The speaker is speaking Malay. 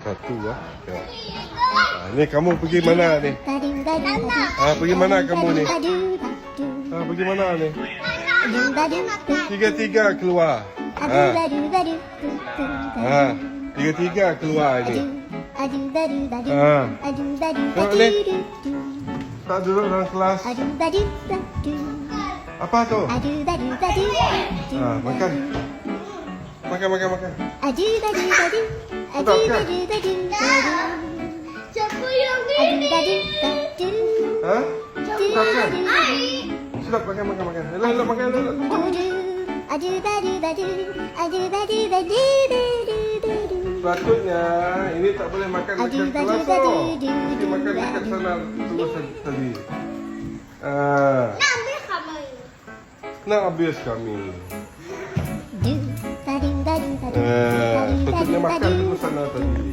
Satu lah. Tengok. Ni kamu pergi mana ni? Pergi mana kamu ni? Pergi mana ni? Tiga-tiga keluar. Tiga-tiga keluar ni. Tengok ni. Tak duduk dalam kelas. Apa tu? Makan. Makan. Siapa yang ini? Sedap makan. Elok makan. Sepatutnya ini tak boleh makan dekat kelas tu. Mesti makan dekat sana terus tadi. Nak habis kami. Sepatutnya makan dulu sana tadi.